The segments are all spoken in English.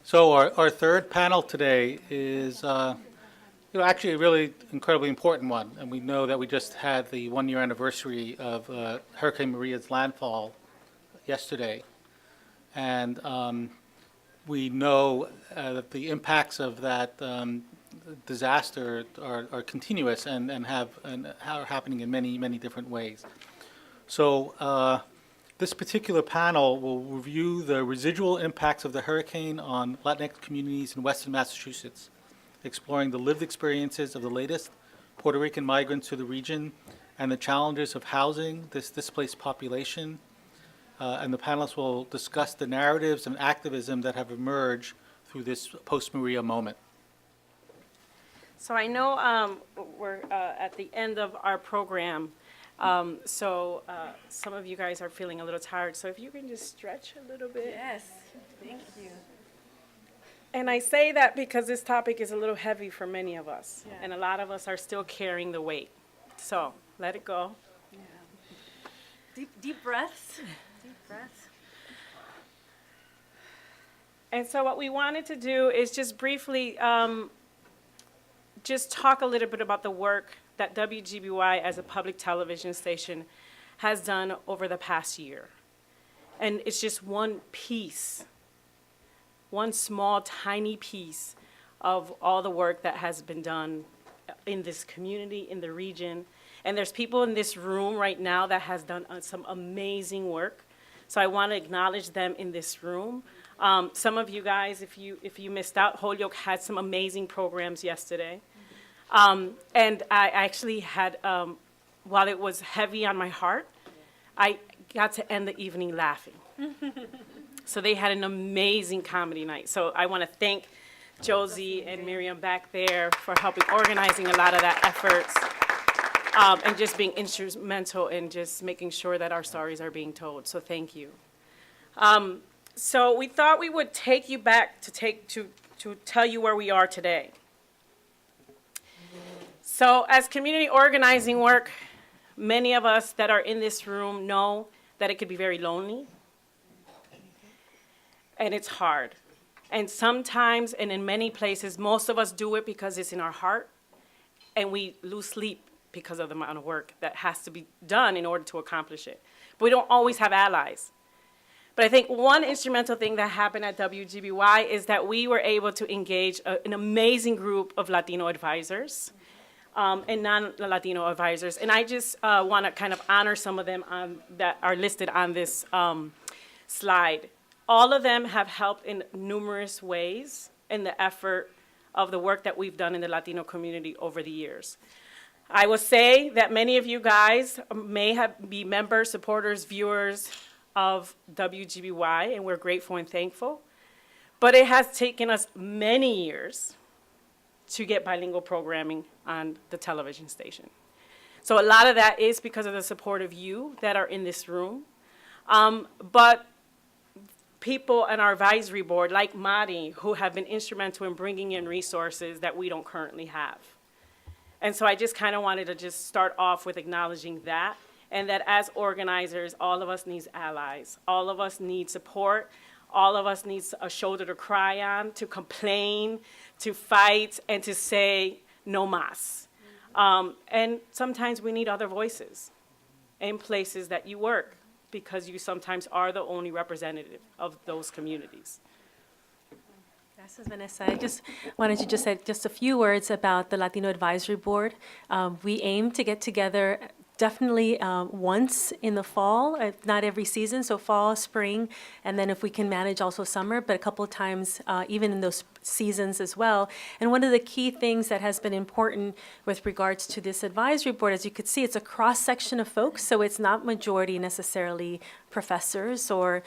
So our third panel today is actually a really incredibly important one. And we know that we just had the one-year anniversary of Hurricane Maria's landfall yesterday. And we know that the impacts of that disaster are continuous and are happening in many, many different ways. So this particular panel will review the residual impacts of the hurricane on Latinx communities in Western Massachusetts, exploring the lived experiences of the latest Puerto Rican migrants to the region and the challenges of housing this displaced population. And the panelists will discuss the narratives and activism that have emerged through this post-Maria moment. So I know we're at the end of our program, so some of you guys are feeling a little tired, so if you can just stretch a little bit. Yes, thank you. And I say that because this topic is a little heavy for many of us, Yeah. and a lot of us are still carrying the weight. So let it go. Yeah. Deep breaths. Deep breaths. And so what we wanted to do is just briefly just talk a little bit about the work that WGBY as a public television station has done over the past year. And it's just one piece, one small, tiny piece of all the work that has been done in this community, in the region. And there's people in this room right now that has done some amazing work. So I want to acknowledge them in this room. Some of you guys, if you missed out, Holyoke had some amazing programs yesterday. And I actually had, while it was heavy on my heart, I got to end the evening laughing. So they had an amazing comedy night. So I want to thank Josie and Miriam back there for helping organizing a lot of that efforts, and just being instrumental in just making sure that our stories are being told. So thank you. So we thought we would take you back to tell you where we are today. So as community organizing work, many of us that are in this room know that it could be very lonely, and it's hard. And sometimes, and in many places, most of us do it because it's in our heart, and we lose sleep because of the amount of work that has to be done in order to accomplish it. But we don't always have allies. But I think one instrumental thing that happened at WGBY is that we were able to engage an amazing group of Latino advisors and non-Latino advisors. And I just want to kind of honor some of them that are listed on this slide. All of them have helped in numerous ways in the effort of the work that we've done in the Latino community over the years. I will say that many of you guys may be members, supporters, viewers of WGBY, and we're grateful and thankful. But it has taken us many years to get bilingual programming on the television station. So a lot of that is because of the support of you that are in this room. But people on our advisory board, like Mari, who have been instrumental in bringing in resources that we don't currently have. And so I just kind of wanted to just start off with acknowledging that, and that as organizers, all of us need allies. All of us need support. All of us need a shoulder to cry on, to complain, to fight, and to say, no más. And sometimes we need other voices in places that you work, because you sometimes are the only representative of those communities. Gracias, Vanessa. I just wanted to just say just a few words about the Latino Advisory Board. We aim to get together definitely once in the fall, not every season, so fall, spring, and then if we can manage also summer, but a couple of times even in those seasons as well. And one of the key things that has been important with regards to this advisory board, as you could see, it's a cross-section of folks, so it's not majority necessarily professors or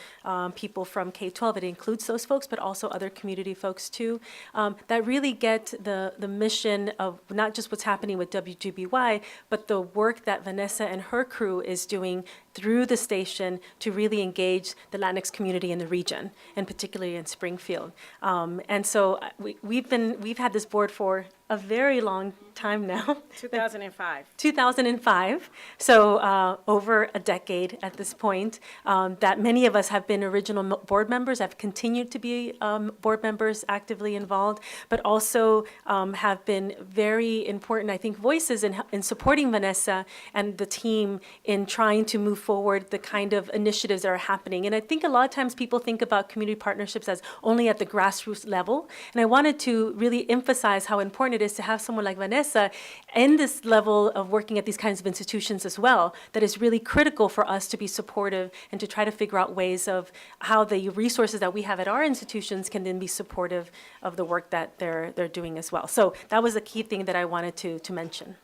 people from K-12. It includes those folks, but also other community folks too, that really get the mission of not just what's happening with WGBY, but the work that Vanessa and her crew is doing through the station to really engage the Latinx community in the region, and particularly in Springfield. And so we've had this board for a very long time now. 2005. 2005, so over a decade at this point, that many of us have been original board members, have continued to be board members actively involved, but also have been very important, I think, voices in supporting Vanessa and the team in trying to move forward the kind of initiatives that are happening. And I think a lot of times people think about community partnerships as only at the grassroots level, and I wanted to really emphasize how important it is to have someone like Vanessa in this level of working at these kinds of institutions as well, that is really critical for us to be supportive and to try to figure out ways of how the resources that we have at our institutions can then be supportive of the work that they're doing as well. So that was a key thing that I wanted to mention.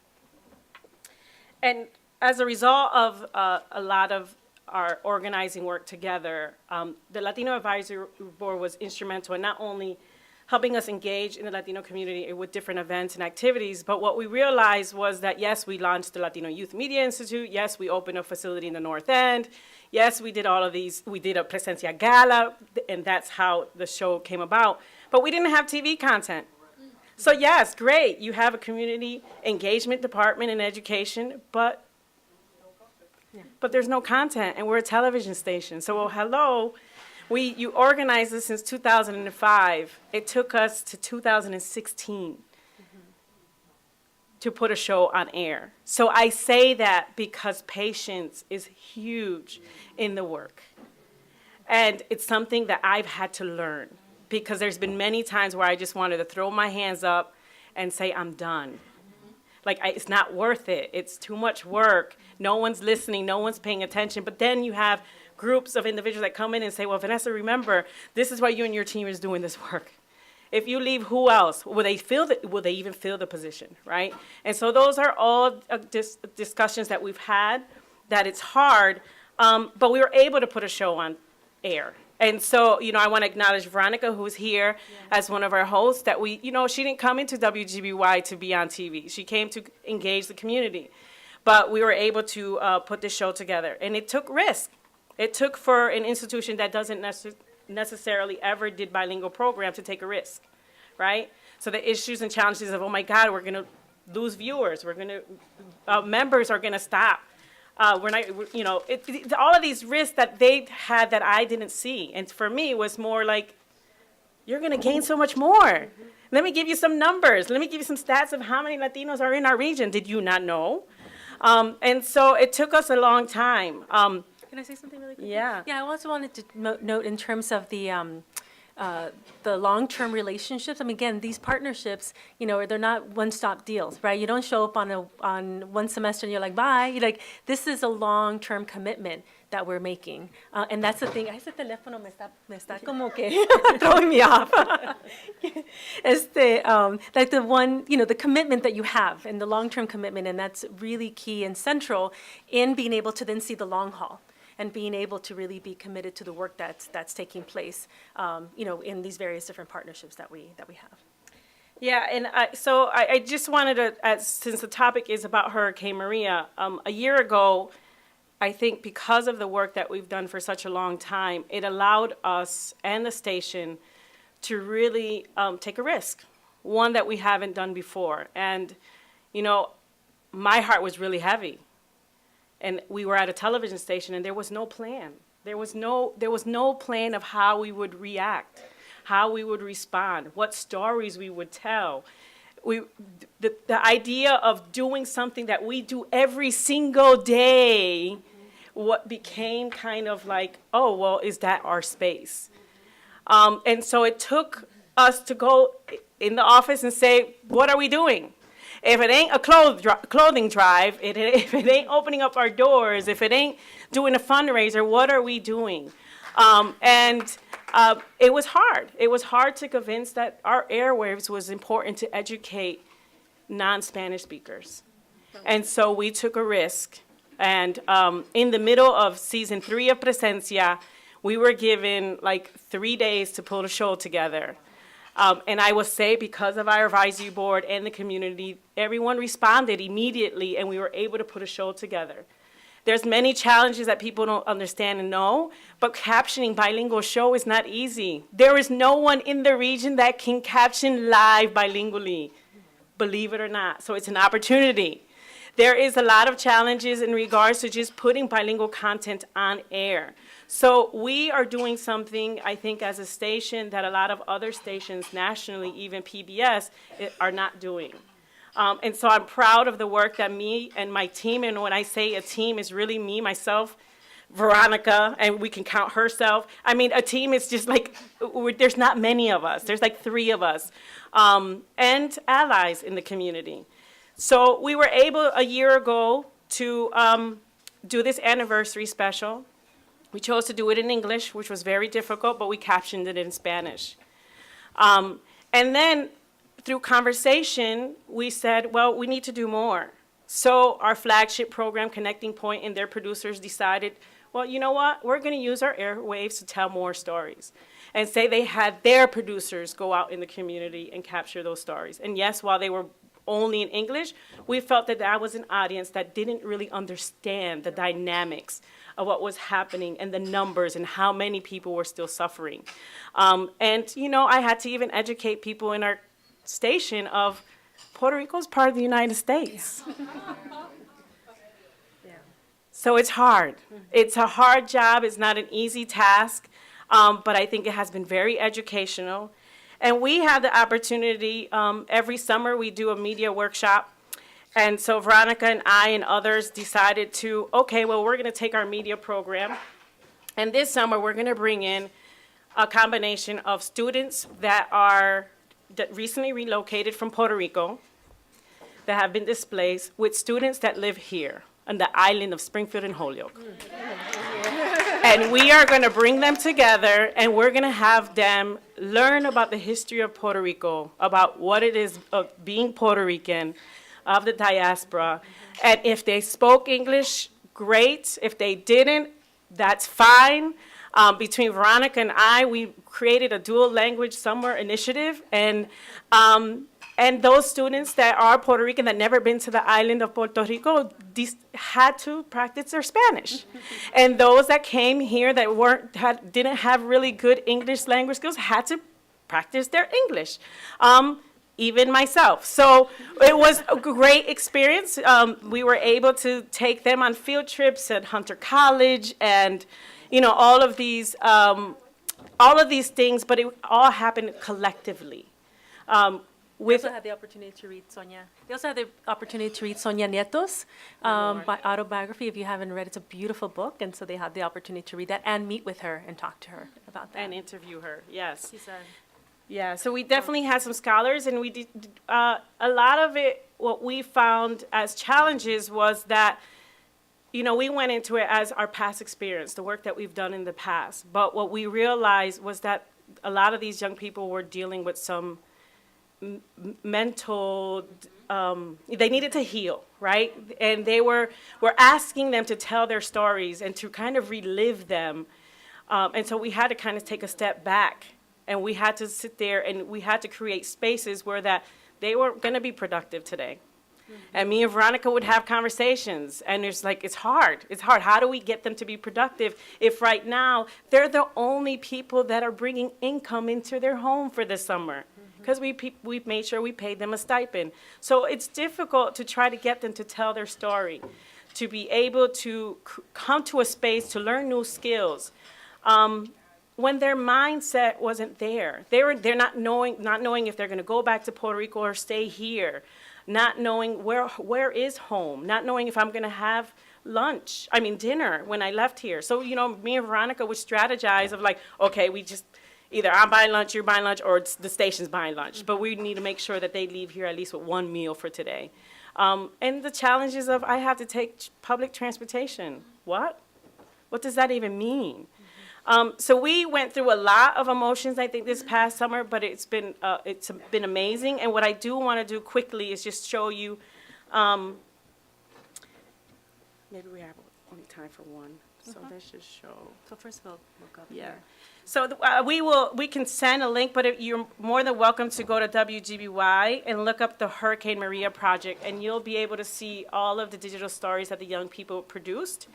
And as a result of a lot of our organizing work together, the Latino Advisory Board was instrumental in not only helping us engage in the Latino community with different events and activities, but what we realized was that, yes, we launched the Latino Youth Media Institute, yes, we opened a facility in the North End, yes, we did all of these, we did a Presencia Gala, and that's how the show came about, but we didn't have TV content. So yes, great, you have a community engagement department in education, but there's no content, and we're a television station. So, well, hello, you organized this since 2005. It took us to 2016 to put a show on air. So I say that because patience is huge in the work. And it's something that I've had to learn, because there's been many times where I just wanted to throw my hands up and say, I'm done. Like, it's not worth it. It's too much work. No one's listening. No one's paying attention. But then you have groups of individuals that come in and say, well, Vanessa, remember, this is why you and your team is doing this work. If you leave, who else? Will they even fill the position, right? And so those are all discussions that we've had, that it's hard, but we were able to put a show on air. And so, I want to acknowledge Veronica, who's here as one of our hosts, that she didn't come into WGBY to be on TV. She came to engage the community. But we were able to put this show together. And it took risk. It took for an institution that doesn't necessarily ever did bilingual program to take a risk, right? So the issues and challenges of, oh my God, we're going to lose viewers. Members are going to stop. We're not, all of these risks that they had that I didn't see. And for me, it was more like, you're going to gain so much more. Let me give you some numbers. Let me give you some stats of how many Latinos are in our region. Did you not know? And so it took us a long time. Can I say something really quickly? Yeah. Yeah, I also wanted to note in terms of the long-term relationships. I mean, again, these partnerships, they're not one-stop deals, right? You don't show up on one semester and you're like, bye. This is a long-term commitment that we're making. And that's the thing. Ese teléfono me está como que throwing me off. Like the commitment that you have and the long-term commitment, and that's really key and central in being able to then see the long haul and being able to really be committed to the work that's taking place, in these various different partnerships that we have. Yeah, and I just wanted to, since the topic is about Hurricane Maria, a year ago, I think because of the work that we've done for such a long time, it allowed us and the station to really take a risk, one that we haven't done before. And, my heart was really heavy. And we were at a television station, and there was no plan. There was no plan of how we would react, how we would respond, what stories we would tell. The idea of doing something that we do every single day, what became kind of like, oh, well, is that our space? And so it took us to go in the office and say, what are we doing? If it ain't a clothing drive, if it ain't opening up our doors, if it ain't doing a fundraiser, what are we doing? It was hard. It was hard to convince that our airwaves was important to educate non-Spanish speakers. And so we took a risk. And in the middle of season 3 of Presencia, we were given like 3 days to pull the show together. And I will say, because of our advisory board and the community, everyone responded immediately, and we were able to put a show together. There's many challenges that people don't understand and know, but captioning bilingual show is not easy. There is no one in the region that can caption live bilingually. believe it or not. So it's an opportunity. There is a lot of challenges in regards to just putting bilingual content on air. So we are doing something, I think, as a station that a lot of other stations nationally, even PBS, are not doing. And so I'm proud of the work that me and my team, and when I say a team, it's really me, myself, Veronica, and we can count herself. I mean, a team is just like, there's not many of us. There's like 3 of us, and allies in the community. So we were able a year ago to do this anniversary special. We chose to do it in English, which was very difficult, but we captioned it in Spanish. And then through conversation, we said, well, we need to do more. So our flagship program, Connecting Point, and their producers decided, well, you know what? We're going to use our airwaves to tell more stories. And say they had their producers go out in the community and capture those stories. And yes, while they were only in English, we felt that that was an audience that didn't really understand the dynamics of what was happening and the numbers and how many people were still suffering. And, you know, I had to even educate people in our station of Puerto Rico is part of the United States. So it's hard. It's a hard job. It's not an easy task, but I think it has been very educational. And we have the opportunity, every summer we do a media workshop. And so Veronica and I and others decided to, okay, well, we're going to take our media program. And this summer we're going to bring in a combination of students that recently relocated from Puerto Rico, that have been displaced, with students that live here on the island of Springfield and Holyoke. And we are going to bring them together, and we're going to have them learn about the history of Puerto Rico, about what it is of being Puerto Rican, of the diaspora. And if they spoke English, great. If they didn't, that's fine. Between Veronica and I, we created a dual language summer initiative, and those students that are Puerto Rican that never been to the island of Puerto Rico had to practice their Spanish. And those that came here that didn't have really good English language skills had to practice their English. Even myself. So it was a great experience. We were able to take them on field trips at Hunter College, and you know, all of these things, but it all happened collectively. We also had the opportunity to read Sonia. They also had the opportunity to read Sonia Nieto's autobiography. If you haven't read it, it's a beautiful book, and so they had the opportunity to read that and meet with her and talk to her about that. And interview her, yes. She's Yeah, so we definitely had some scholars, and we did a lot of it. What we found as challenges was that, you know, we went into it as our past experience, the work that we've done in the past. But what we realized was that a lot of these young people were dealing with some mental, they needed to heal, right? And we're asking them to tell their stories and to kind of relive them. And so we had to kind of take a step back, and we had to sit there and we had to create spaces where that they were going to be productive today. And me and Veronica would have conversations, and it's like, it's hard. It's hard. How do we get them to be productive if right now they're the only people that are bringing income into their home for the summer? Because we made sure we paid them a stipend. So it's difficult to try to get them to tell their story, to be able to come to a space to learn new skills. When their mindset wasn't there, they're not knowing if they're going to go back to Puerto Rico or stay here, not knowing where is home, not knowing if I'm going to have dinner when I left here. So, you know, me and Veronica would strategize of like, okay, we just either I'm buying lunch, you're buying lunch, or it's the station's buying lunch. But we need to make sure that they leave here at least with one meal for today. And the challenges of I have to take public transportation. What? What does that even mean? So we went through a lot of emotions, I think, this past summer, but it's been amazing. And what I do want to do quickly is just show you, maybe we have only time for one. So let's just show. So first of all, look up Yeah. here. So we can send a link, but you're more than welcome to go to WGBY and look up the Hurricane Maria project, and you'll be able to see all of the digital stories that the young people produced.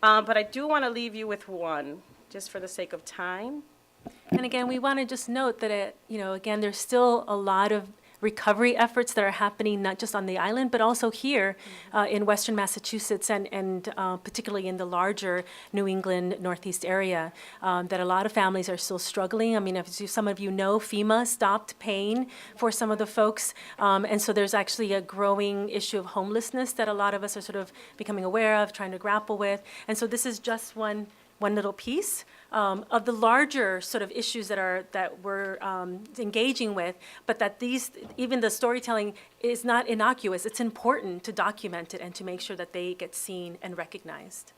But I do want to leave you with one, just for the sake of time. And again, we want to just note that, again, there's still a lot of recovery efforts that are happening not just on the island, but also here in Western Massachusetts and particularly in the larger New England Northeast area, that a lot of families are still struggling. I mean, some of you know, FEMA stopped paying for some of the folks, and so there's actually a growing issue of homelessness that a lot of us are sort of becoming aware of, trying to grapple with. And so this is just one little piece of the larger sort of issues that we're engaging with, but that even the storytelling is not innocuous. It's important to document it and to make sure that they get seen and recognized.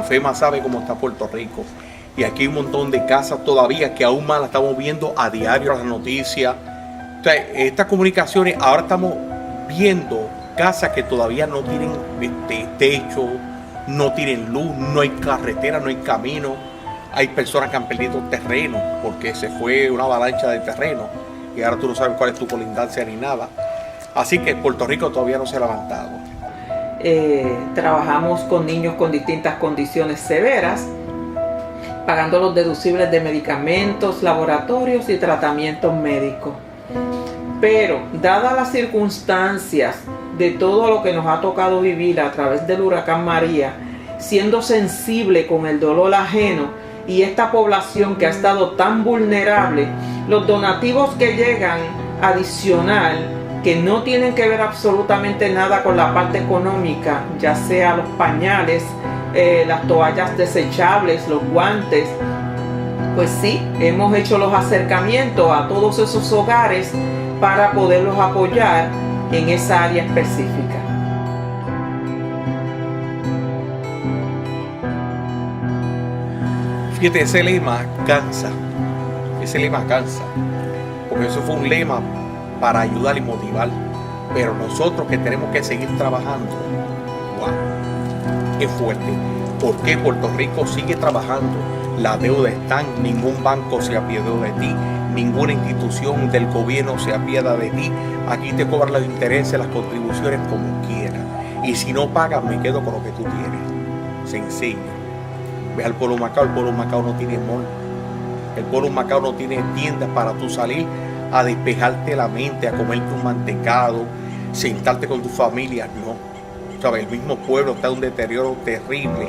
FEMA sabe cómo está Puerto Rico. Y aquí hay un montón de casas todavía que aún más las estamos viendo a diario en las noticias. Entonces, estas comunicaciones, ahora estamos viendo casas que todavía no tienen techo, no tienen luz, no hay carretera, no hay camino. Hay personas que han perdido terreno porque se fue una avalancha de terreno y ahora tú no sabes cuál es tu colindancia ni nada. Así que Puerto Rico todavía no se ha levantado. Trabajamos con niños con distintas condiciones severas, pagando los deducibles de medicamentos, laboratorios y tratamientos médicos. Pero, dadas las circunstancias de todo lo que nos ha tocado vivir a través del huracán María, siendo sensible con el dolor ajeno y esta población que ha estado tan vulnerable, los donativos que llegan adicional, que no tienen que ver absolutamente nada con la parte económica, ya sea los pañales, las toallas desechables, los guantes, pues sí, hemos hecho los acercamientos a todos esos hogares para poderlos apoyar en esa área específica. Fíjate, ese lema cansa, porque eso fue un lema para ayudar y motivar, pero nosotros que tenemos que seguir trabajando, wow, es fuerte, porque Puerto Rico sigue trabajando, la deuda está, ningún banco se apiadó de ti, ninguna institución del gobierno se apiada de ti, aquí te cobran los intereses, las contribuciones como quieras, y si no pagas me quedo con lo que tú tienes, sencillo. Ve al pueblo Macao, el pueblo Macao no tiene mall, el pueblo Macao no tiene tiendas para tú salir a despejarte la mente, a comerte un mantecado, sentarte con tu familia, no. ¿Sabes? El mismo pueblo está en un deterioro terrible.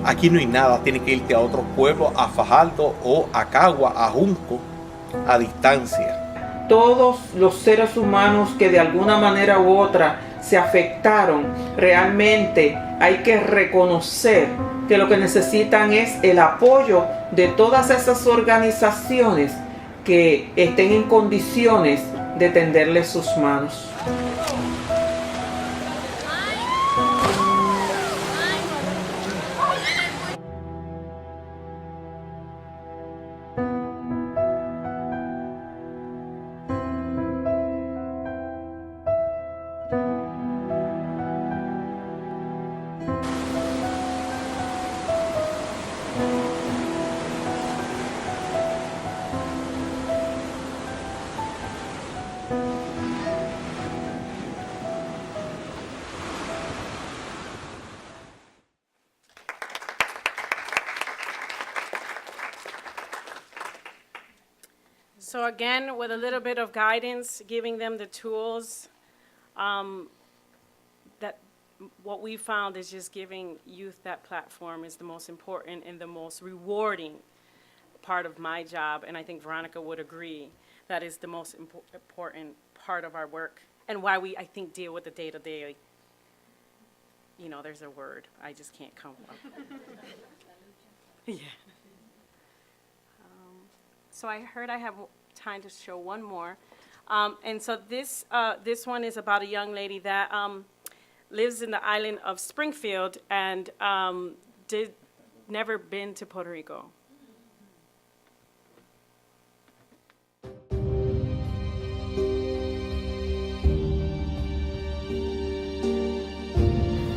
Aquí no hay nada, tienes que irte a otros pueblos, a Fajardo o a Cagua, a Junco, a distancia. Todos los seres humanos que de alguna manera u otra se afectaron, realmente hay que reconocer que lo que necesitan es el apoyo de todas esas organizaciones que estén en condiciones de tenderles sus manos. So again, with a little bit of guidance, giving them the tools, that what we found is just giving youth that platform is the most important and the most rewarding part of my job, and I think Veronica would agree, that is the most important part of our work, and why we, I think, deal with the day-to-day, you know, there's a word, I just can't come up. Yeah. So I heard I have time to show one more. And so this one is about a young lady that lives in the island of Springfield and never been to Puerto Rico.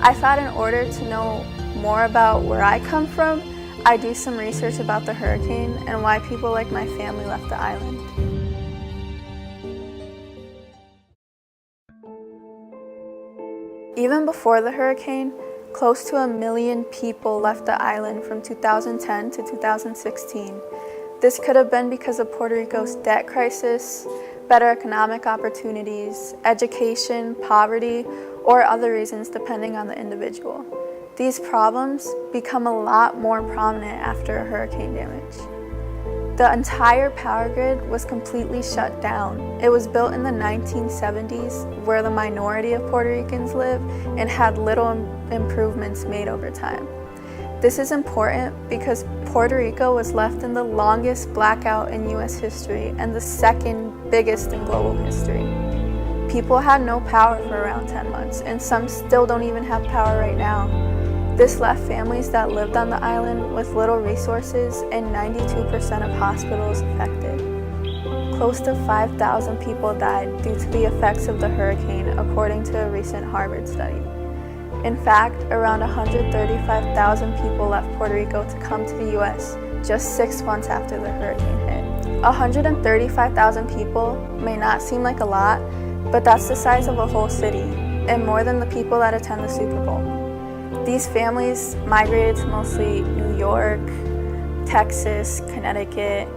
I thought in order to know more about where I come from, I do some research about the hurricane and why people like my family left the island. Even before the hurricane, close to 1 million people left the island from 2010 to 2016. This could have been because of Puerto Rico's debt crisis, better economic opportunities, education, poverty, or other reasons depending on the individual. These problems become a lot more prominent after a hurricane damage. The entire power grid was completely shut down. It was built in the 1970s, where the minority of Puerto Ricans live, and had little improvements made over time. This is important because Puerto Rico was left in the longest blackout in US history and the second biggest in global history. People had no power for around 10 months, and some still don't even have power right now. This left families that lived on the island with little resources and 92% of hospitals affected. Close to 5,000 people died due to the effects of the hurricane, according to a recent Harvard study. In fact, around 135,000 people left Puerto Rico to come to the US just 6 months after the hurricane hit. 135,000 people may not seem like a lot, but that's the size of a whole city and more than the people that attend the Super Bowl. These families migrated to mostly New York, Texas, Connecticut,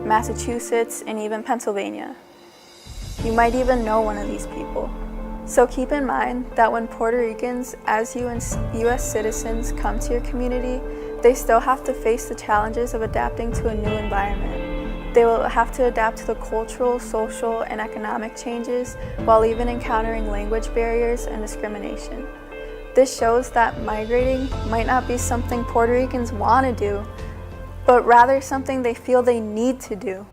Massachusetts, and even Pennsylvania. You might even know one of these people. So keep in mind that when Puerto Ricans, as US citizens, come to your community, they still have to face the challenges of adapting to a new environment. They will have to adapt to the cultural, social, and economic changes while even encountering language barriers and discrimination. This shows that migrating might not be something Puerto Ricans want to do, but rather something they feel they need to do.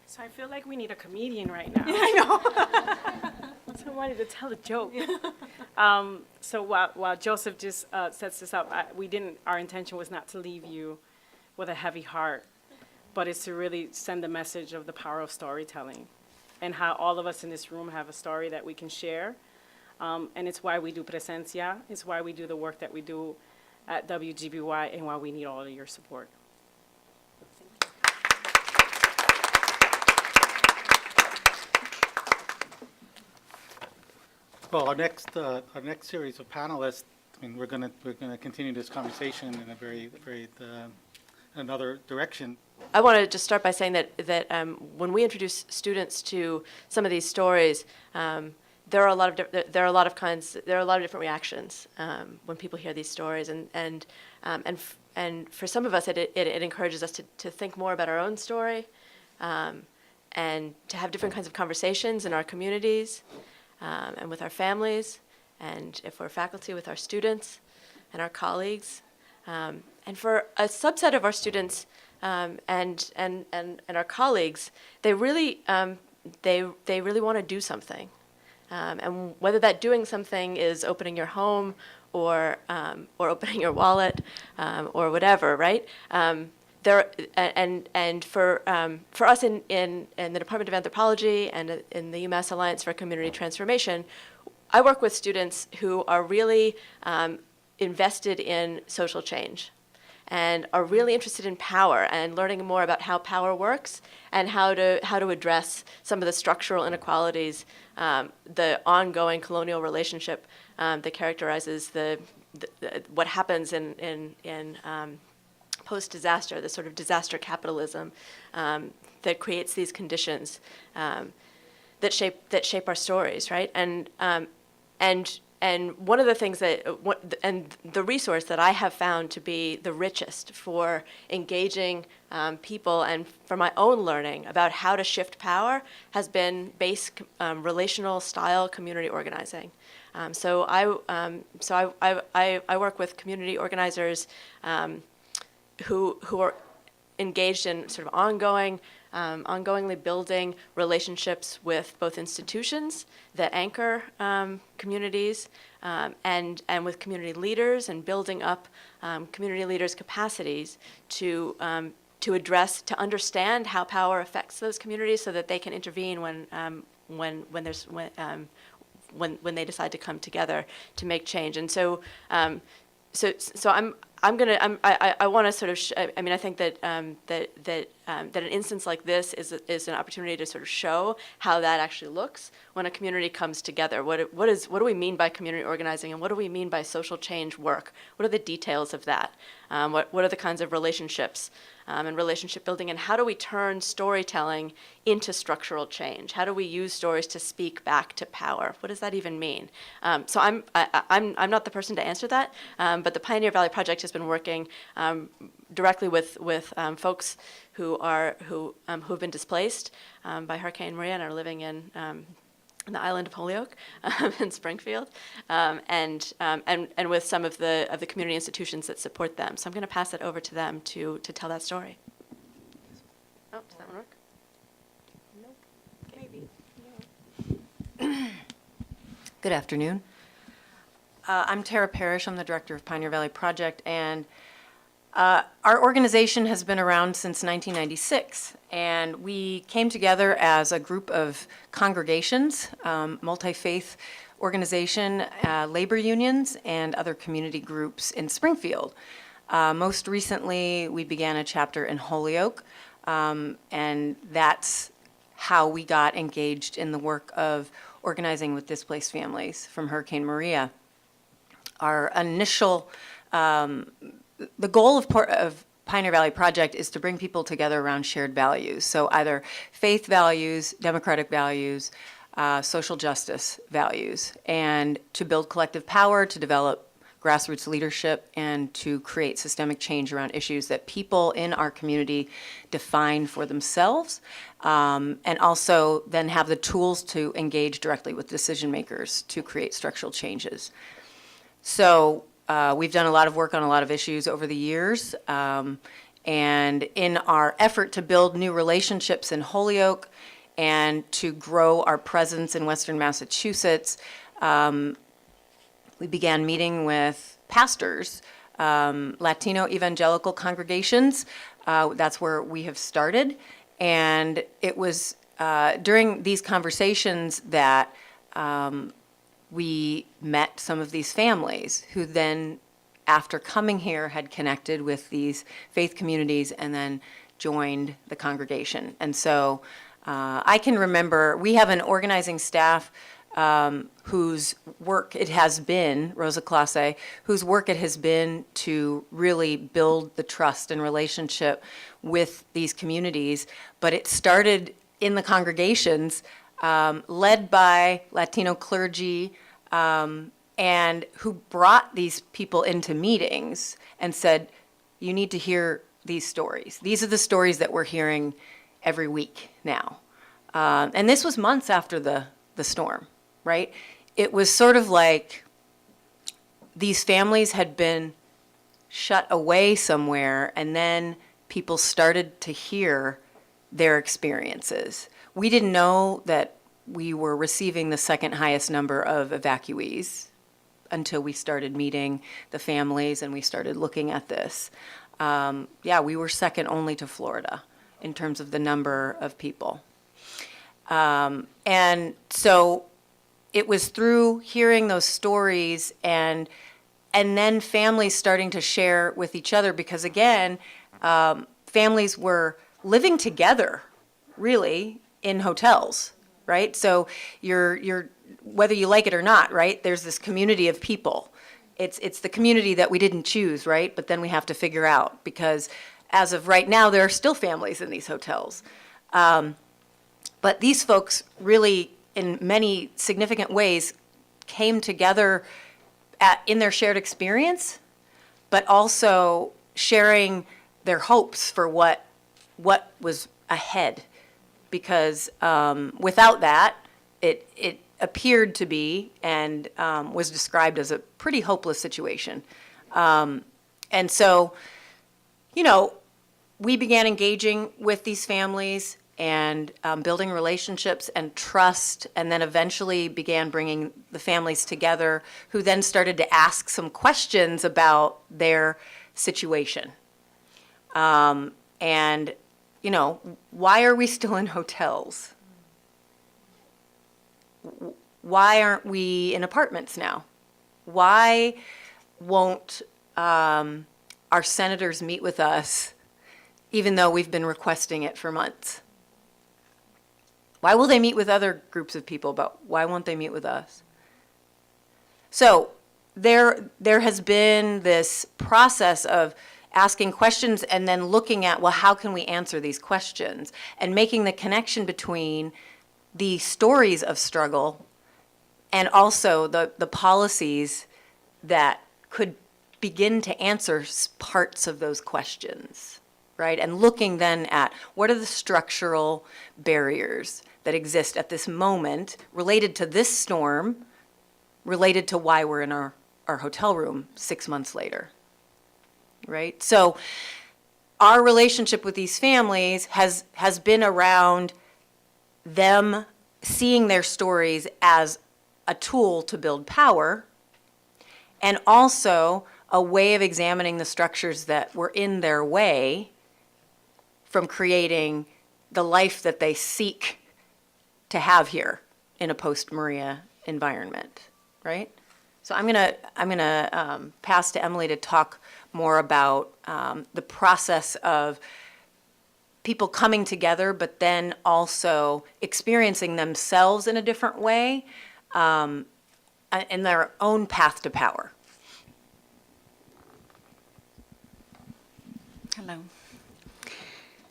So I feel like we need a comedian right now. I know. Somebody to tell a joke. So while Joseph just sets this up, our intention was not to leave you with a heavy heart, but it's to really send the message of the power of storytelling and how all of us in this room have a story that we can share. And it's why we do Presencia. It's why we do the work that we do at WGBY and why we need all of your support. Well, our next series of panelists, I mean, we're gonna continue this conversation in a very another direction. I want to just start by saying that when we introduce students to some of these stories, there are a lot of different reactions when people hear these stories, and for some of us, it encourages us to think more about our own story, and to have different kinds of conversations in our communities. And with our families, and if we're faculty, with our students and our colleagues. And for a subset of our students and our colleagues, they really want to do something. And whether that doing something is opening your home or opening your wallet or whatever, right? For us in the Department of Anthropology and in the UMass Alliance for Community Transformation, I work with students who are really invested in social change and are really interested in power and learning more about how power works and how to address some of the structural inequalities, the ongoing colonial relationship that characterizes what happens in post-disaster, the sort of disaster capitalism that creates these conditions that shape our stories, right? And and one of the things and the resource that I have found to be the richest for engaging people and for my own learning about how to shift power has been base relational style community organizing. So I work with community organizers who are engaged in sort of ongoingly building relationships with both institutions that anchor communities and with community leaders, and building up community leaders' capacities to understand how power affects those communities, so that they can intervene when they decide to come together to make change. And so I want to sort of I think that that an instance like this is an opportunity to sort of show how that actually looks when a community comes together. What do we mean by community organizing, and what do we mean by social change work? What are the details of that? What are the kinds of relationships and relationship building, and how do we turn storytelling into structural change? How do we use stories to speak back to power? What does that even mean? So I'm not the person to answer that, but the Pioneer Valley Project has been working directly with folks who have been displaced by Hurricane Maria and are living in the island of Holyoke in Springfield, and with some of the community institutions that support them. So I'm going to pass it over to them to tell that story. Oh, does that one work? Nope. Maybe. Good afternoon. I'm Tara Parrish. I'm the director of Pioneer Valley Project, and our organization has been around since 1996, and we came together as a group of congregations, multi-faith organization, labor unions, and other community groups in Springfield. Most recently, we began a chapter in Holyoke, and that's how we got engaged in the work of organizing with displaced families from Hurricane Maria. Our initial the goal of Pioneer Valley Project is to bring people together around shared values. So either faith values, democratic values, social justice values, and to build collective power, to develop grassroots leadership, and to create systemic change around issues that people in our community define for themselves, and also then have the tools to engage directly with decision makers to create structural changes. So we've done a lot of work on a lot of issues over the years, and in our effort to build new relationships in Holyoke and to grow our presence in Western Massachusetts, we began meeting with pastors, Latino evangelical congregations. That's where we have started, and it was during these conversations that we met some of these families who then, after coming here, had connected with these faith communities and then joined the congregation. And so I can remember, we have an organizing staff whose work it has been, Rosa Clase, whose work it has been to really build the trust and relationship with these communities. But it started in the congregations, led by Latino clergy, and who brought these people into meetings and said, you need to hear these stories. These are the stories that we're hearing every week now. And this was months after the storm, right? It was sort of like these families had been shut away somewhere, and then people started to hear their experiences. We didn't know that we were receiving the second highest number of evacuees until we started meeting the families and we started looking at this. We were second only to Florida in terms of the number of people. And so it was through hearing those stories and then families starting to share with each other, because again, families were living together, really, in hotels, right? So you're whether you like it or not, right? There's this community of people. It's the community that we didn't choose, right? But then we have to figure out, because as of right now, there are still families in these hotels. But these folks really, in many significant ways, came together in their shared experience, but also sharing their hopes for what was ahead. Because without that, it appeared to be and was described as a pretty hopeless situation. And so, you know, we began engaging with these families and building relationships and trust, and then eventually began bringing the families together, who then started to ask some questions about their situation. And, you know, why are we still in hotels? Why aren't we in apartments now? Why won't our senators meet with us, even though we've been requesting it for months? Why will they meet with other groups of people, but why won't they meet with us? So there has been this process of asking questions and then looking at, well, how can we answer these questions? And making the connection between the stories of struggle and also the policies that could begin to answer parts of those questions, right? And looking then at what are the structural barriers that exist at this moment related to this storm, related to why we're in our hotel room 6 months later, right? So our relationship with these families has been around them seeing their stories as a tool to build power, and also a way of examining the structures that were in their way from creating the life that they seek to have here in a post-Maria environment, right? So I'm gonna pass to Emily to talk more about the process of people coming together, but then also experiencing themselves in a different way, in their own path to power. Hello.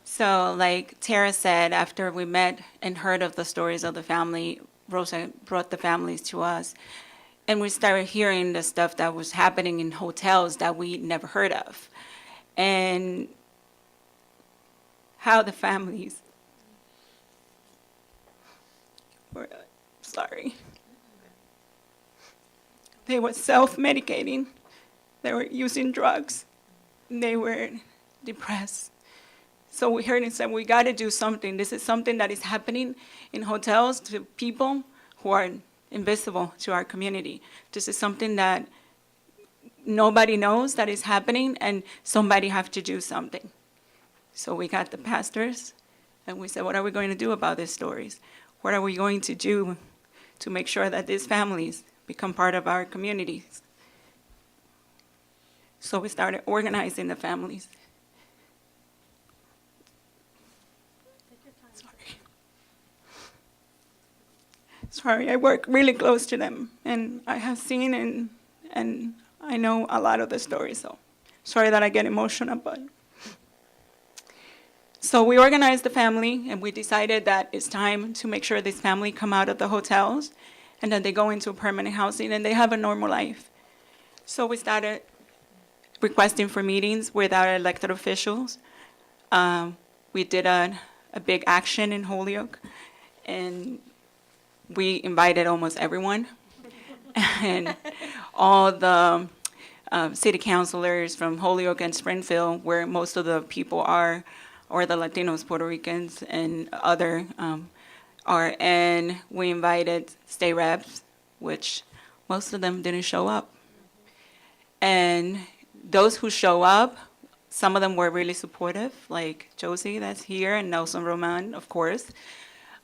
So like Tara said, after we met and heard of the stories of the family, Rosa brought the families to us, and we started hearing the stuff that was happening in hotels that we never heard of. And how the families were, sorry, they were self-medicating, they were using drugs, they were depressed. So we heard and said, we got to do something. This is something that is happening in hotels to people who are invisible to our community. This is something that nobody knows that is happening, and somebody have to do something. So we got the pastors, and we said, what are we going to do about these stories? What are we going to do to make sure that these families become part of our communities? So we started organizing the families. Sorry, I work really close to them, and I have seen and I know a lot of the stories, so sorry that I get emotional, but. So we organized the family, and we decided that it's time to make sure this family come out of the hotels, and then they go into permanent housing, and they have a normal life. So we started requesting for meetings with our elected officials. We did a big action in Holyoke, and we invited almost everyone, and all the city councilors from Holyoke and Springfield, where most of the people are, or the Latinos, Puerto Ricans, and other are, and we invited state reps, which most of them didn't show up. And those who show up, some of them were really supportive, like Josie that's here, and Nelson Roman, of course.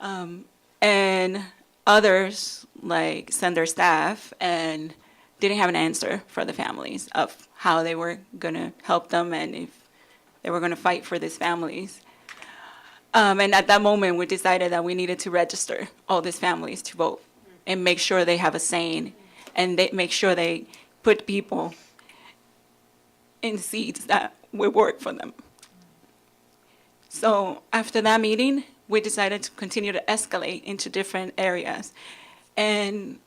And others, like, sent their staff and didn't have an answer for the families of how they were gonna help them and if they were gonna fight for these families. And at that moment, we decided that we needed to register all these families to vote and make sure they have a say, and they make sure they put people in seats that will work for them. So after that meeting, we decided to continue to escalate into different areas. And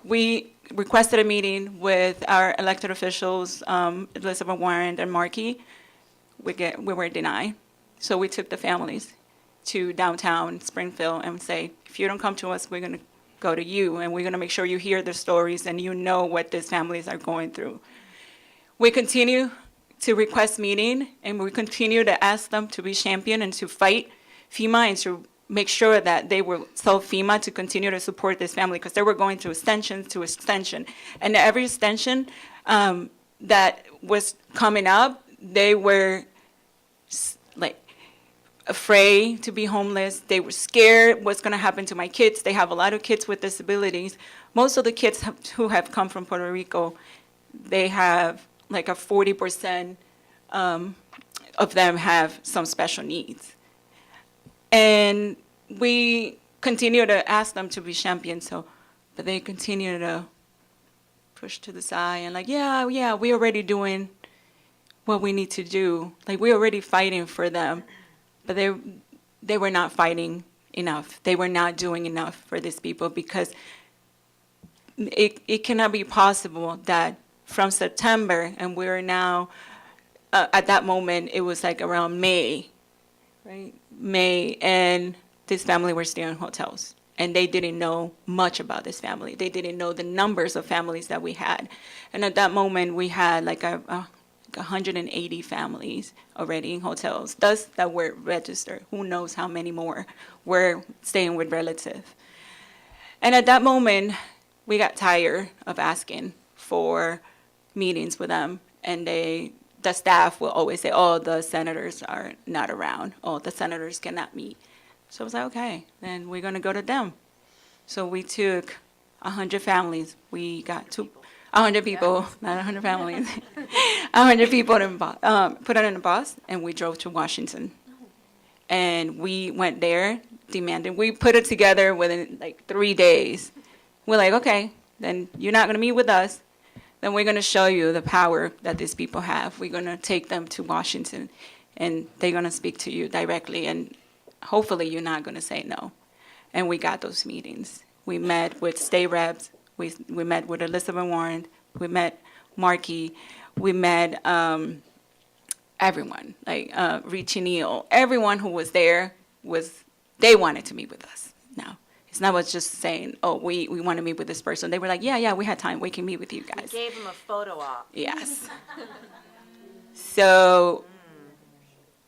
we requested a meeting with our elected officials, Elizabeth Warren and Markey. We were denied. So we took the families to downtown Springfield and say, if you don't come to us, we're going to go to you, and we're going to make sure you hear the stories and you know what these families are going through. We continue to request meeting, and we continue to ask them to be champion and to fight FEMA and to make sure that they will tell FEMA to continue to support this family, because they were going through extension to extension. And every extension that was coming up, they were like afraid to be homeless. They were scared what's going to happen to my kids. They have a lot of kids with disabilities. Most of the kids who have come from Puerto Rico, they have like a 40% of them have some special needs. And we continue to ask them to be champions, but they continue to push to the side and like, yeah, we're already doing what we need to do. Like, we're already fighting for them, but they were not fighting enough. They were not doing enough for these people, because it cannot be possible that from September, and we're now, at that moment, it was like around May, right? May, and this family were staying in hotels. And they didn't know much about this family. They didn't know the numbers of families that we had. And at that moment, we had like 180 families already in hotels, thus that were registered. Who knows how many more were staying with relatives. And at that moment, we got tired of asking for meetings with them. And the staff will always say, oh, the senators are not around. Oh, the senators cannot meet. So I was like, okay, then we're going to go to them. So we took 100 families. We got 100 people, not 100 families, 100 people, put it in a bus, and we drove to Washington. And we went there, demanding. We put it together within like 3 days. We're like, okay, then you're not going to meet with us. Then we're going to show you the power that these people have. We're going to take them to Washington, and they're going to speak to you directly, and hopefully you're not going to say no. And we got those meetings. We met with state reps. We met with Elizabeth Warren. We met Markey. We met everyone, like Richie Neal. Everyone who was there, they wanted to meet with us now. It's not just saying, oh, we want to meet with this person. They were like, yeah, we had time. We can meet with you guys. Gave him a photo op. Yes. So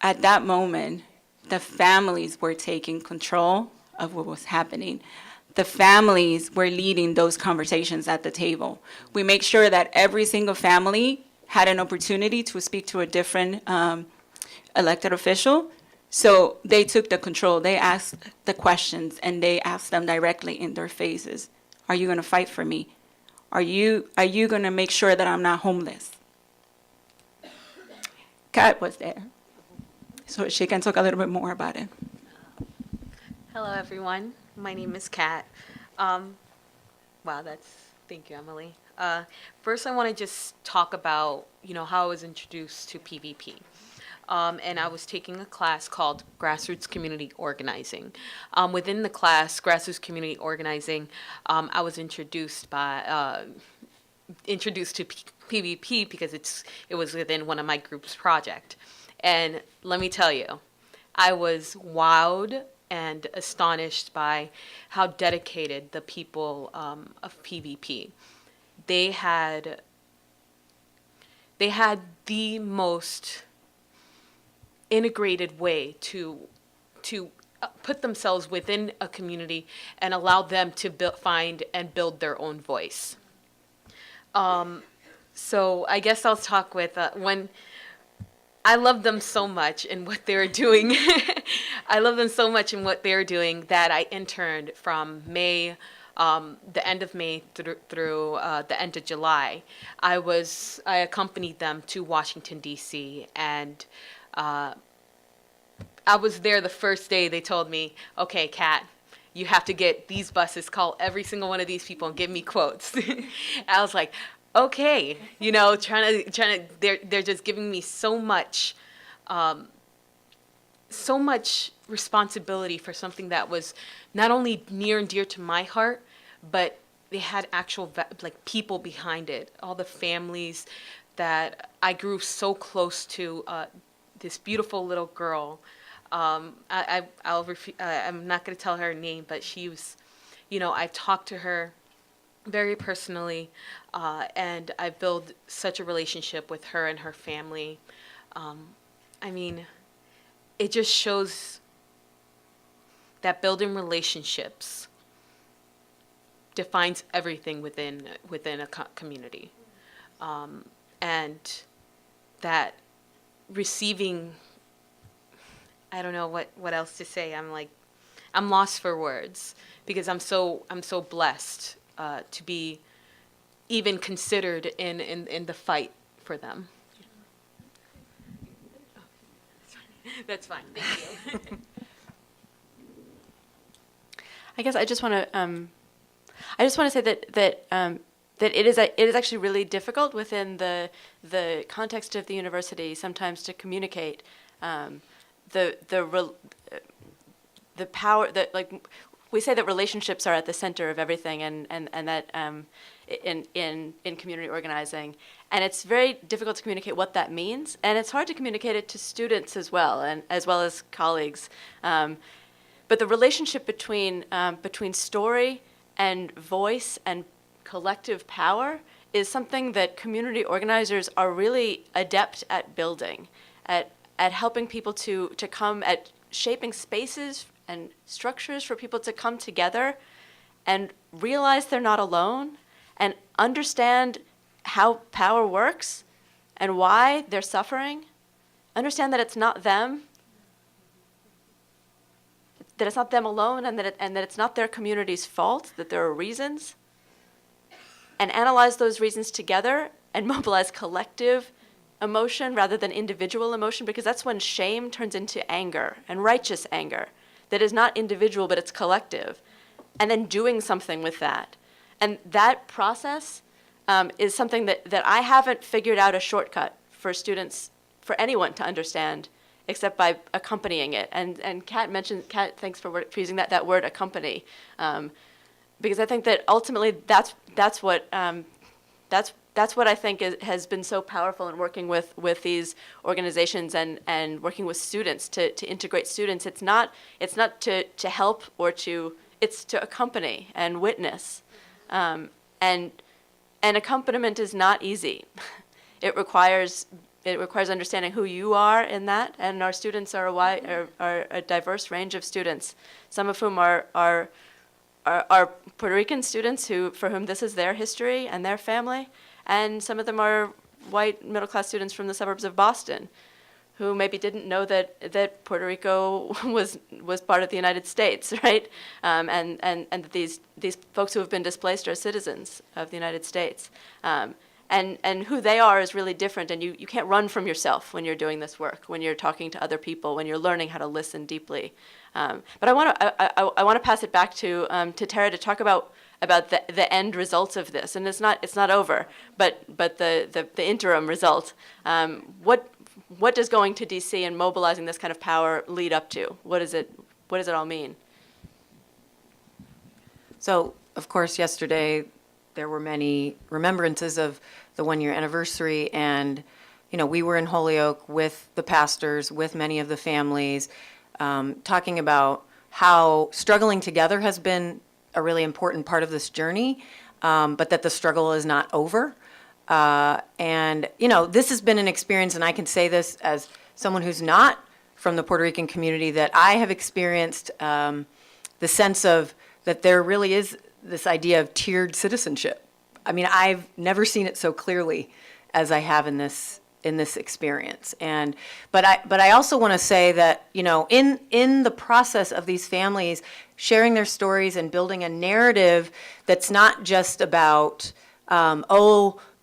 at that moment, the families were taking control of what was happening. The families were leading those conversations at the table. We make sure that every single family had an opportunity to speak to a different elected official. So they took the control. They asked the questions, and they asked them directly in their faces. Are you going to fight for me? Are you going to make sure that I'm not homeless? Kat was there, so she can talk a little bit more about it. Hello, everyone. My name is Kat. Thank you, Emily. First, I want to just talk about, how I was introduced to PVP. And I was taking a class called Grassroots Community Organizing. Within the class, Grassroots Community Organizing, I was introduced to PVP because it was within one of my group's project. And let me tell you, I was wowed and astonished by how dedicated the people of PVP. They had the most integrated way to put themselves within a community and allow them to find and build their own voice. So I guess I'll talk with when I love them so much in what they're doing. I love them so much in what they're doing that I interned from May, the end of May through the end of July. I accompanied them to Washington, D.C., and I was there the first day. They told me, okay, Kat, you have to get these buses, call every single one of these people and give me quotes. I was like, okay, trying to, they're just giving me so much responsibility for something that was not only near and dear to my heart, but they had actual like people behind it. All the families that I grew so close to. This beautiful little girl. I'm not going to tell her name, but she was, I talked to her very personally, and I built such a relationship with her and her family. I mean, it just shows that building relationships defines everything within a community, and that receiving, I don't know what else to say. I'm lost for words because I'm so blessed to be even considered in the fight for them. That's fine. Thank you. I guess I just want to say that it is actually really difficult within the context of the university sometimes to communicate the power that, like, we say that relationships are at the center of everything, and that in community organizing, and it's very difficult to communicate what that means, and it's hard to communicate it to students as well, and as well as colleagues. But the relationship between story and voice and collective power is something that community organizers are really adept at building, at helping people to come, at shaping spaces and structures for people to come together and realize they're not alone and understand how power works and why they're suffering, understand that it's not them, that it's not them alone, and that it's not their community's fault, that there are reasons, and analyze those reasons together and mobilize collective emotion rather than individual emotion, because that's when shame turns into anger, and righteous anger, that is not individual, but it's collective, and then doing something with that. And that process is something that I haven't figured out a shortcut for students, for anyone to understand, except by accompanying it. And Kat, thanks for using that word, accompany, because I think that ultimately that's what I think has been so powerful in working with these organizations and working with students to integrate students. It's not to help it's to accompany and witness, and accompaniment is not easy. It requires understanding who you are in that, and our students are a diverse range of students, some of whom are Puerto Rican students for whom this is their history and their family, and some of them are white middle-class students from the suburbs of Boston, who maybe didn't know that Puerto Rico was part of the United States, right? And that these folks who have been displaced are citizens of the United States. And who they are is really different, and you can't run from yourself when you're doing this work, when you're talking to other people, when you're learning how to listen deeply. But I want to pass it back to Tara to talk about the end results of this, and it's not over, but the interim result. What does going to DC and mobilizing this kind of power lead up to? What does it all mean? So, of course, yesterday there were many remembrances of the one-year anniversary, and we were in Holyoke with the pastors, with many of the families, talking about how struggling together has been a really important part of this journey, but that the struggle is not over. And this has been an experience, and I can say this as someone who's not from the Puerto Rican community, that I have experienced the sense of that there really is this idea of tiered citizenship. I mean, I've never seen it so clearly as I have in this experience. But I also want to say that in the process of these families sharing their stories and building a narrative that's not just about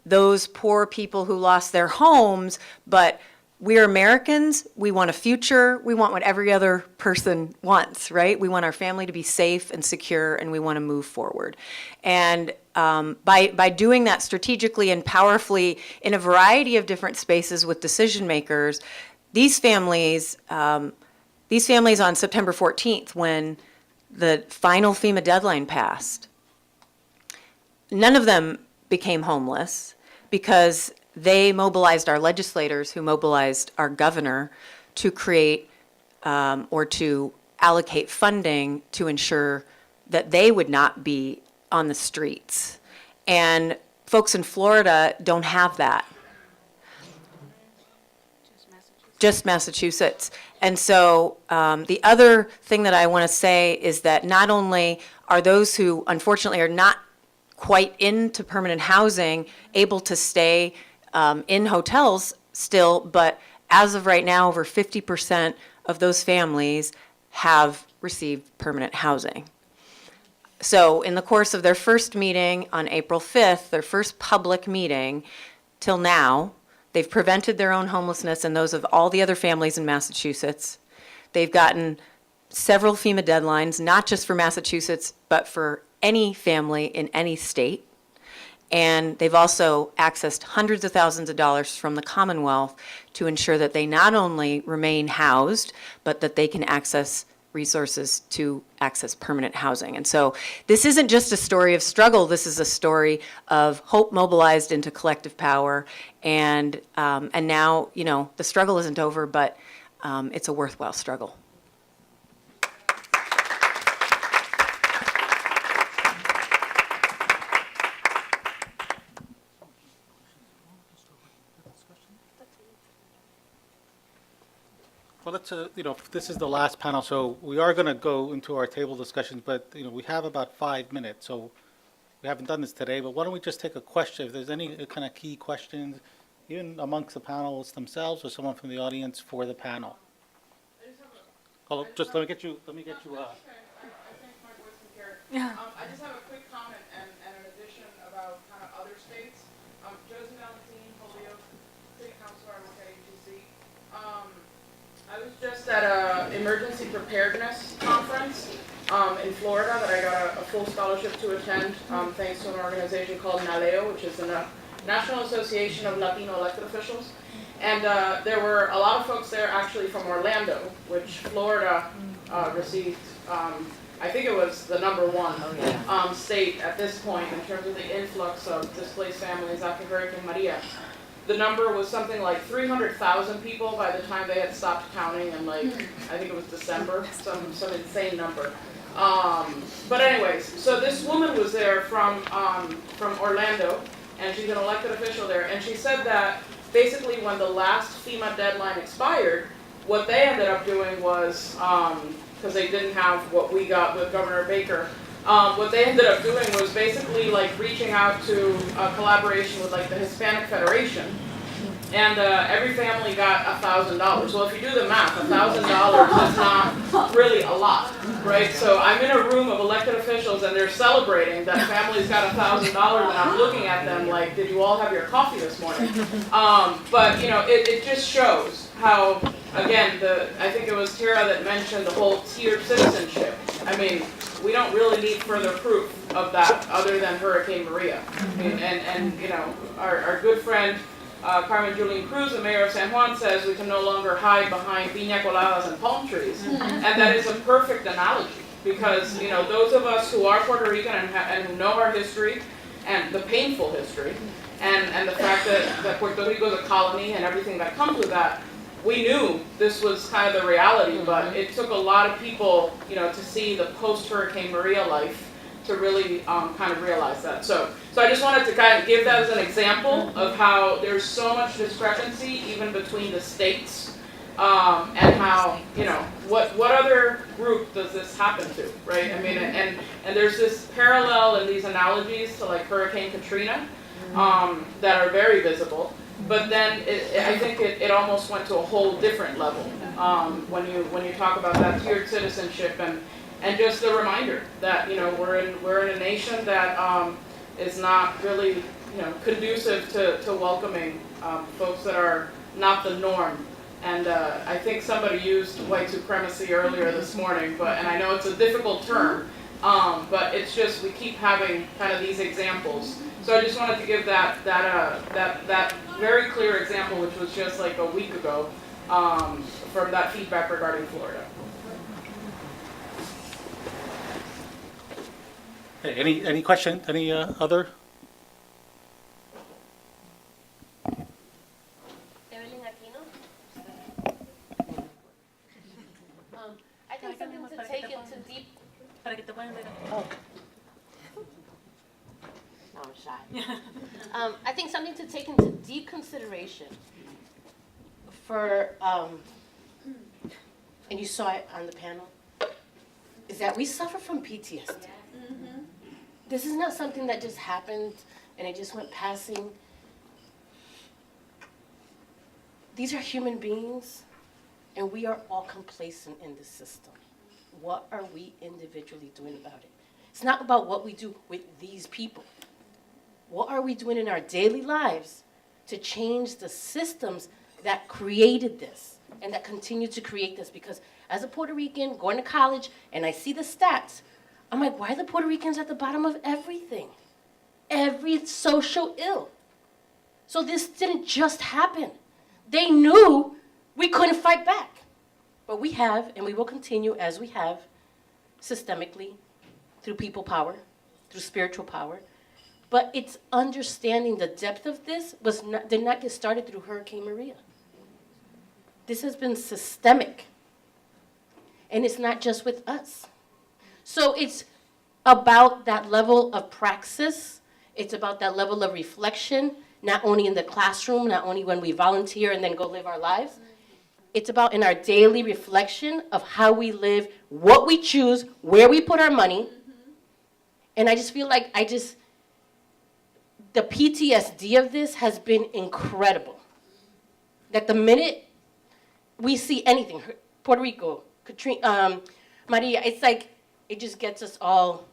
those poor people who lost their homes, but we're Americans, we want a future, we want what every other person wants, right? We want our family to be safe and secure, and we want to move forward. And by doing that strategically and powerfully in a variety of different spaces with decision makers, these families on September 14th, when the final FEMA deadline passed, none of them became homeless because they mobilized our legislators, who mobilized our governor to create or to allocate funding to ensure that they would not be on the streets. And folks in Florida don't have that. Just Massachusetts. And so the other thing that I want to say is that not only are those who unfortunately are not quite into permanent housing able to stay in hotels still, but as of right now, over 50% of those families have received permanent housing. So in the course of their first meeting on April 5th, their first public meeting, till now, they've prevented their own homelessness and those of all the other families in Massachusetts. They've gotten several FEMA deadlines, not just for Massachusetts, but for any family in any state. And they've also accessed hundreds of thousands of dollars from the Commonwealth to ensure that they not only remain housed, but that they can access resources to access permanent housing. And so this isn't just a story of struggle, this is a story of hope mobilized into collective power. And now, you know, the struggle isn't over, but it's a worthwhile struggle. Well, let's, this is the last panel, so we are going to go into our table discussions, but, we have about 5 minutes, so we haven't done this today, but why don't we just take a question, if there's any kind of key questions, even amongst the panelists themselves or someone from the audience for the panel. Just let me get you, Yeah. I just have a quick comment and an addition about kind of other states. Josie Valentine, Holyoke, City Councilor, I work at ATC. I was just at a emergency preparedness conference in Florida that I got a full scholarship to attend thanks to an organization called NALEO, which is the National Association of Latino Elected Officials. And there were a lot of folks there actually from Orlando, which Florida received, I think it was the #1 state at this point in terms of the influx of displaced families after Hurricane Maria. The number was something like 300,000 people by the time they had stopped counting in, like, I think it was December, some insane number. But anyways, so this woman was there from Orlando, and she's an elected official there, and she said that basically when the last FEMA deadline expired, what they ended up doing was, because they didn't have what we got with Governor Baker, what they ended up doing was basically like reaching out to a collaboration with like the Hispanic Federation, and every family got $1,000. Well, if you do the math, $1,000 is not really a lot, right? So I'm in a room of elected officials and they're celebrating that families got $1,000, and I'm looking at them like, did you all have your coffee this morning? But it just shows how, again, I think it was Tara that mentioned the whole tiered citizenship. I mean, we don't really need further proof of that other than Hurricane Maria. I mean, and our good friend Carmen Julian Cruz, the mayor of San Juan, says we can no longer hide behind piña coladas and palm trees, and that is a perfect analogy because those of us who are Puerto Rican and who know our history and the painful history and the fact that Puerto Rico is a colony and everything that comes with that. We knew this was kind of the reality, but it took a lot of people, to see the post-Hurricane Maria life to really kind of realize that. So I just wanted to kind of give that as an example of how there's so much discrepancy even between the states, and how, what other group does this happen to, right? I mean, and there's this parallel in these analogies to like Hurricane Katrina that are very visible. But then I think it almost went to a whole different level when you talk about that tiered citizenship and just a reminder that we're in a nation that is not really conducive to welcoming folks that are not the norm. And I think somebody used white supremacy earlier this morning, and I know it's a difficult term, but it's just we keep having kind of these examples. So I just wanted to give that very clear example, which was just like a week ago, from that feedback regarding Florida. Okay, any question, any other? I think something to take into deep. No, I'm shy. I think something to take into deep consideration for, and you saw it on the panel, is that we suffer from PTSD. This is not something that just happened and it just went passing. These are human beings, and we are all complacent in this system. What are we individually doing about it? It's not about what we do with these people. What are we doing in our daily lives to change the systems that created this and that continue to create this? Because as a Puerto Rican going to college and I see the stats, I'm like, why are the Puerto Ricans at the bottom of everything? Every social ill. So this didn't just happen. They knew we couldn't fight back. But we have, and we will continue as we have, systemically, through people power, through spiritual power. But it's understanding the depth of this did not get started through Hurricane Maria. This has been systemic. And it's not just with us. So it's about that level of praxis. It's about that level of reflection, not only in the classroom, not only when we volunteer and then go live our lives. It's about in our daily reflection of how we live, what we choose, where we put our money. And I just feel like the PTSD of this has been incredible. That the minute we see anything, Puerto Rico, Katrina, Maria, it's like, it just gets us all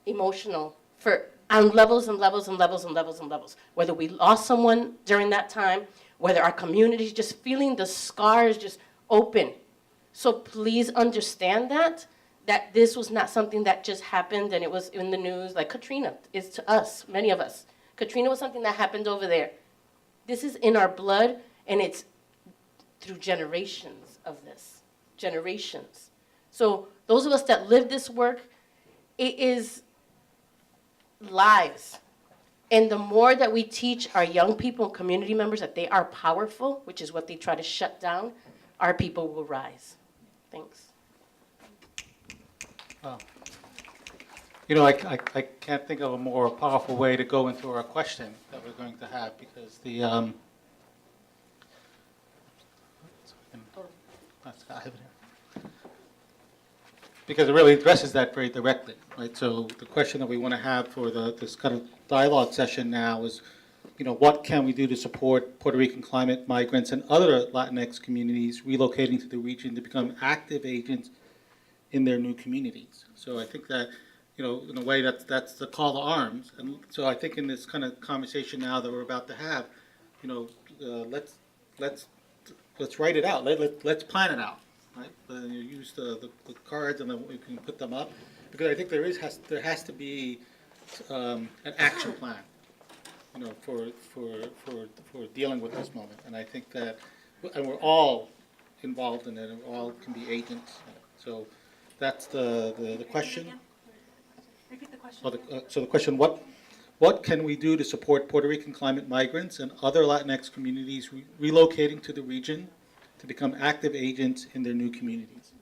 emotional on levels and levels and levels and levels and levels. Whether we lost someone during that time, whether our community is just feeling the scars just open. So please understand that this was not something that just happened and it was in the news, like Katrina is to us, many of us. Katrina was something that happened over there. This is in our blood, and it's through generations of this, generations. So those of us that live this work, it is lives. And the more that we teach our young people and community members that they are powerful, which is what they try to shut down, our people will rise. Thanks. You know, I can't think of a more powerful way to go into our question that we're going to have, because because it really addresses that very directly, right? So the question that we want to have for this kind of dialogue session now is, you know, what can we do to support Puerto Rican climate migrants and other Latinx communities relocating to the region to become active agents in their new communities? So I think that, you know, in a way that's the call to arms. And so I think in this kind of conversation now that we're about to have, you know, let's write it out. Let's plan it out, right? You use the cards and then we can put them up, because I think there has to be an action plan, you know, for dealing with this moment. And I think that, and we're all involved in it, and we all can be agents. So that's the question. Repeat the question. So the question, what can we do to support Puerto Rican climate migrants and other Latinx communities relocating to the region to become active agents in their new communities?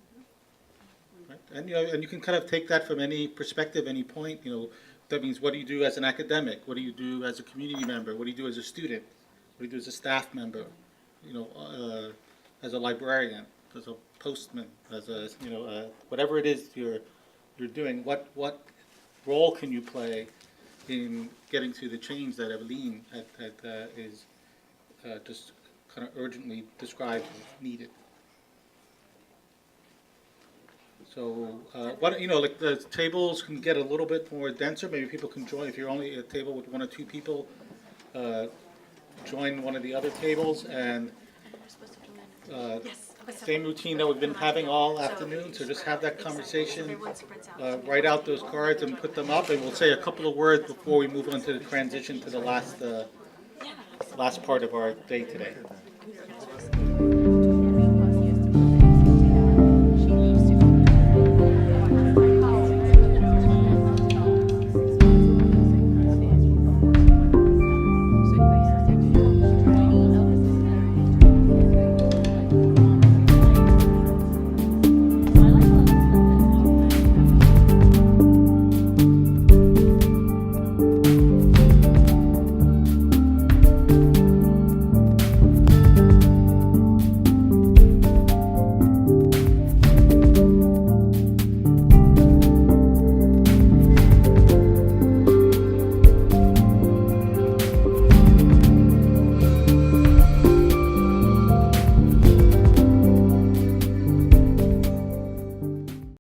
Right? And, you know, and you can kind of take that from any perspective, any point. You know, that means, what do you do as an academic? What do you do as a community member? What do you do as a student? What do you do as a staff member? You know, as a librarian, as a postman, as a, you know, whatever it is you're doing. What role can you play in getting to the change that Evelyn is just kind of urgently described as needed? So, you know, like the tables can get a little bit more denser. Maybe people can join. If you're only at a table with one or two people, join one of the other tables, and same routine that we've been having all afternoon. So just have that conversation, write out those cards and put them up, and we'll say a couple of words before we move on to the transition to the last part of our day today.